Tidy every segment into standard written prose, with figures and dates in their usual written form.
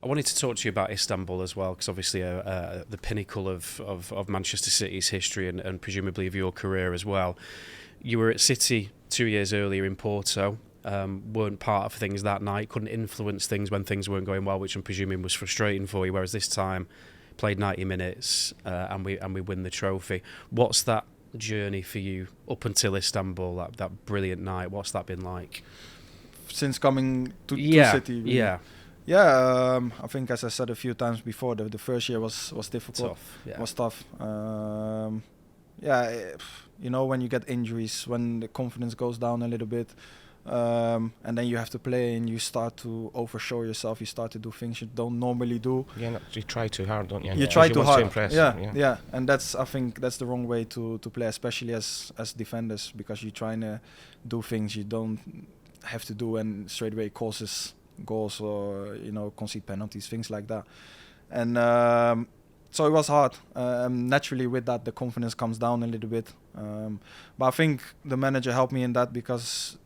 I wanted to talk to you about Istanbul as well, because obviously the pinnacle of Manchester City's history and presumably of your career as well. You were at City 2 years earlier in Porto, weren't part of things that night, couldn't influence things when things weren't going well, which I'm presuming was frustrating for you, whereas this time played 90 minutes and we win the trophy. What's that journey for you up until Istanbul, that brilliant night? What's that been like? Since coming to City? Really. Yeah, I think, as I said a few times before, the first year was difficult. Tough, yeah. Was tough. When you get injuries, when the confidence goes down a little bit, and then you have to play and you start to overshow yourself, you start to do things you don't normally do. Yeah, you try too hard, don't you? You try too hard. To impress, yeah. And I think that's the wrong way to play, especially as defenders, because you're trying to do things you don't have to do, and straight away causes goals or concede penalties, things like that. And so it was hard. Naturally, with that, the confidence comes down a little bit. But I think the manager helped me in that, because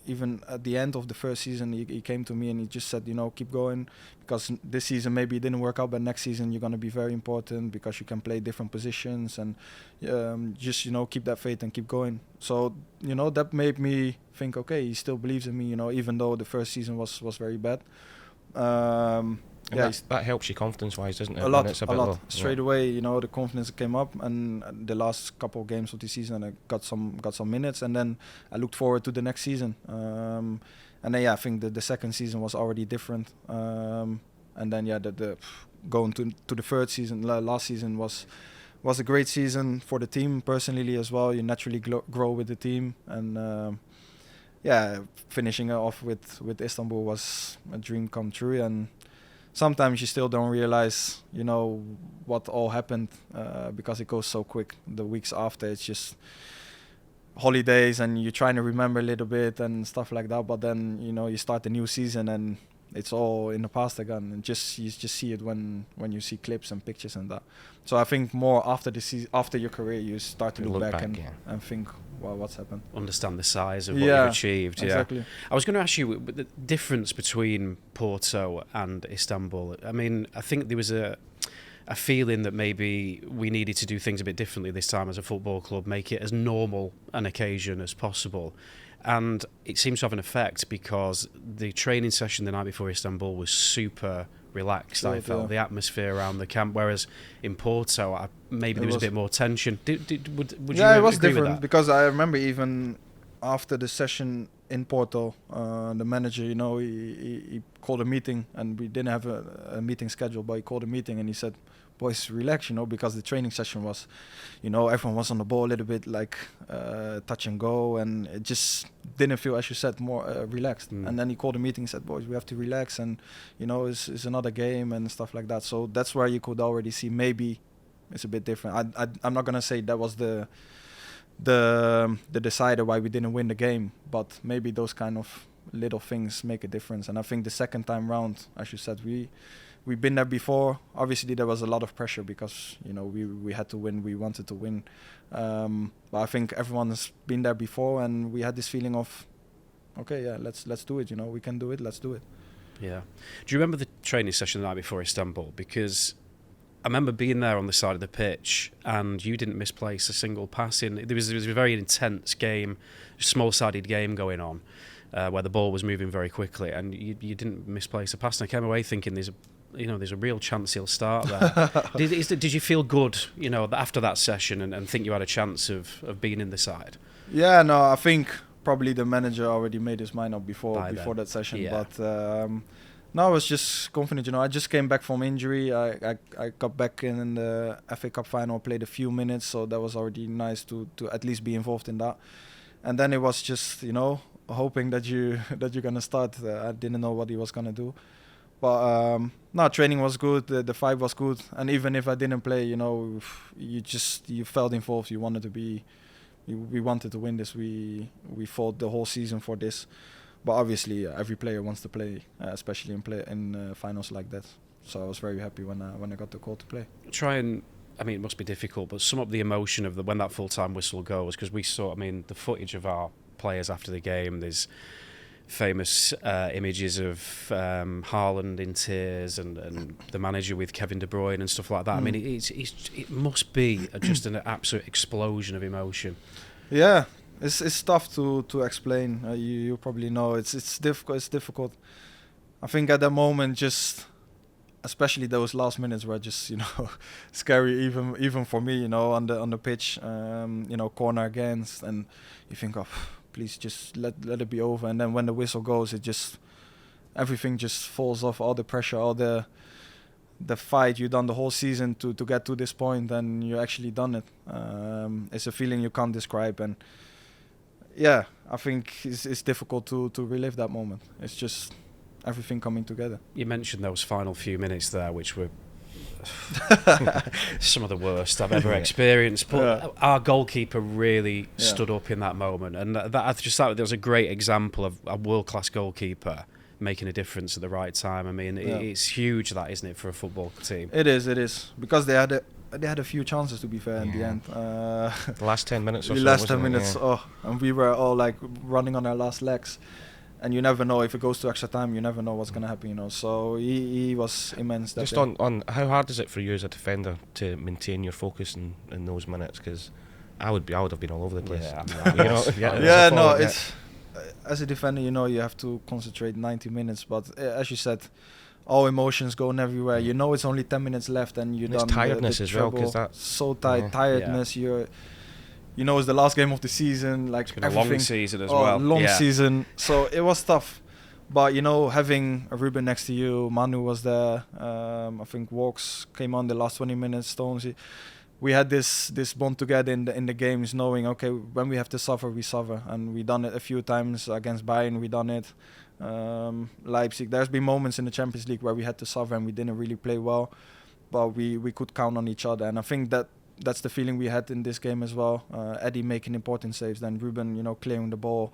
even at the end of the first season, he came to me and he just said, keep going, because this season maybe it didn't work out, but next season you're going to be very important because you can play different positions, and just keep that faith and keep going. So that made me think, okay, he still believes in me, even though the first season was very bad. That helps you confidence-wise, doesn't it? A lot. Low. Straight away, the confidence came up, and the last couple of games of the season, I got some minutes, and then I looked forward to the next season. And then I think the second season was already different. And then the going to the third season, last season was a great season for the team personally as well. You naturally grow with the team, and finishing it off with Istanbul was a dream come true. And sometimes you still don't realize, what all happened, because it goes so quick. The weeks after, it's just holidays, and you're trying to remember a little bit and stuff like that. But then, you start the new season, and it's all in the past again. And you just see it when you see clips and pictures and that. So I think more after after your career, you start to look back and think, well, what's happened? Understand the size of what you've achieved. Exactly. Yeah, I was going to ask you the difference between Porto and Istanbul. I mean, I think there was a feeling that maybe we needed to do things a bit differently this time as a football club, make it as normal an occasion as possible. And it seems to have an effect, because the training session the night before Istanbul was super relaxed. I felt the atmosphere around the camp, whereas in Porto maybe there was a bit more tension. Would you agree with that? Yeah, it was different, because I remember even after the session in Porto, the manager, he called a meeting, and we didn't have a meeting scheduled, but he called a meeting and he said, boys, relax, because the training session was, everyone was on the ball a little bit, like touch and go, and it just didn't feel, as you said, more relaxed. And then he called a meeting and said, boys, we have to relax, and it's another game and stuff like that. So that's where you could already see maybe it's a bit different. I'm not gonna say that was the decider why we didn't win the game, but maybe those kind of little things make a difference. And I think the second time round, as you said, we've been there before. Obviously, there was a lot of pressure because we had to win. We wanted to win, but I think everyone has been there before, and we had this feeling of, okay, yeah, let's do it. We can do it. Let's do it. Yeah. Do you remember the training session the night before Istanbul? Because I remember being there on the side of the pitch, and you didn't misplace a single pass. There was a very intense game, small-sided game going on, where the ball was moving very quickly, and you didn't misplace a pass. And I came away thinking there's a real chance he'll start there. Did you feel good, after that session, and think you had a chance of being in the side? Yeah, no, I think probably the manager already made his mind up before that session. Yeah. But no, I was just confident. I just came back from injury. I got back in the FA Cup final, played a few minutes, so that was already nice to at least be involved in that. And then it was just hoping that you're gonna start. I didn't know what he was gonna do. But no, training was good. The fight was good, and even if I didn't play, you felt involved. You wanted to be. We wanted to win this. We fought the whole season for this. But obviously, every player wants to play, especially in finals like that. So I was very happy when I got the call to play. It must be difficult, but sum up the emotion of when that full-time whistle goes, because we saw, the footage of our players after the game. There's famous images of Haaland in tears and the manager with Kevin De Bruyne and stuff like that. I mean, it must be just an absolute explosion of emotion. Yeah, it's tough to explain. You probably know it's difficult. It's difficult. I think at that moment, just especially those last minutes were just scary, even for me. On the pitch, corner against, and you think, oh, please just let it be over. And then when the whistle goes, everything just falls off. All the pressure, all the fight you done the whole season to get to this point, and you actually done it. It's a feeling you can't describe, and yeah, I think it's difficult to relive that moment. It's just everything coming together. You mentioned those final few minutes there, which were some of the worst I've ever experienced. But our goalkeeper really stood up in that moment, and I just thought there was a great example of a world-class goalkeeper making a difference at the right time. I mean, it's huge, that, isn't it, for a football team? It is because they had a few chances, to be fair, in the end. The last 10 minutes or so. The last 10 minutes, and we were all like running on our last legs. And you never know if it goes to extra time. You never know what's going to happen, So he was immense. That just day. on how hard is it for you as a defender to maintain your focus in those minutes? Because I would have been all over the place. It's as a defender, you have to concentrate 90 minutes. But as you said, all emotions going everywhere. It's only 10 minutes left, and you're done. Tiredness as well, because that's so tired. Tiredness. It's the last game of the season. Like, it's been a long season as well. Long season. So it was tough. But, having Ruben next to you, Manu was there. I think Walks came on the last 20 minutes, Stones. We had this bond together in the games, knowing, okay, when we have to suffer, we suffer. And we done it a few times against Bayern. We done it. Leipzig. There's been moments in the Champions League where we had to suffer and we didn't really play well. But we could count on each other. And I think that's the feeling we had in this game as well. Eddie making important saves, then Ruben, clearing the ball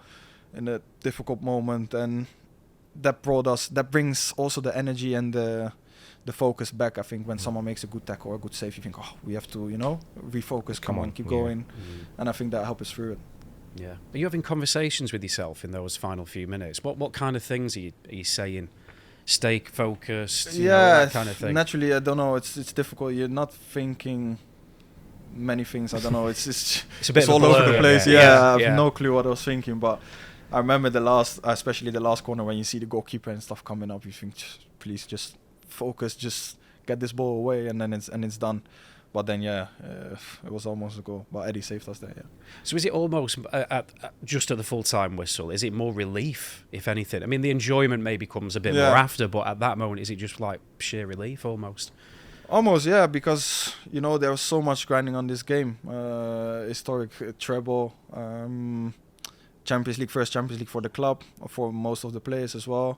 in a difficult moment, and that brings also the energy and the focus back. I think when someone makes a good tackle or a good save, you think, we have to, refocus, come on, keep going, and I think that helps us through it. Yeah. Are you having conversations with yourself in those final few minutes? What kind of things are you saying? Stay focused, that kind of thing. Naturally, I don't know. It's difficult. You're not thinking many things. I don't know. It's all over the place. I have no clue what I was thinking, but I remember especially the last corner, when you see the goalkeeper and stuff coming up, you think, please just focus, just get this ball away, and then it's done. But then it was almost a goal, but Eddie saved us there. So is it almost just at the full-time whistle? Is it more relief, if anything? I mean, the enjoyment maybe comes a bit more after, but at that moment, is it just like sheer relief almost? Almost, yeah, because there was so much grinding on this game. Historic treble, first Champions League for the club, for most of the players as well.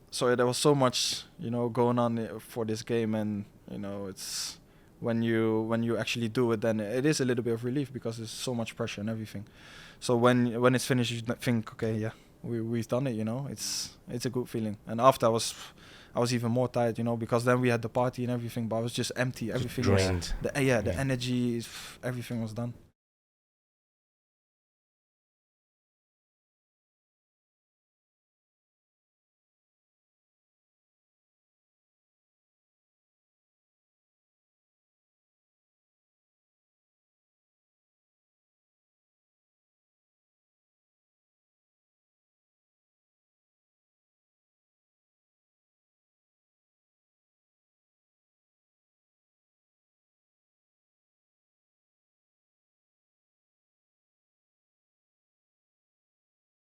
So there was so much, going on for this game, and it's when you actually do it, then it is a little bit of relief because there's so much pressure and everything. So when it's finished, you think, okay, we've done it. It's a good feeling. And after I was even more tired, because then we had the party and everything, but I was just empty. Everything drained. The energy, everything was done.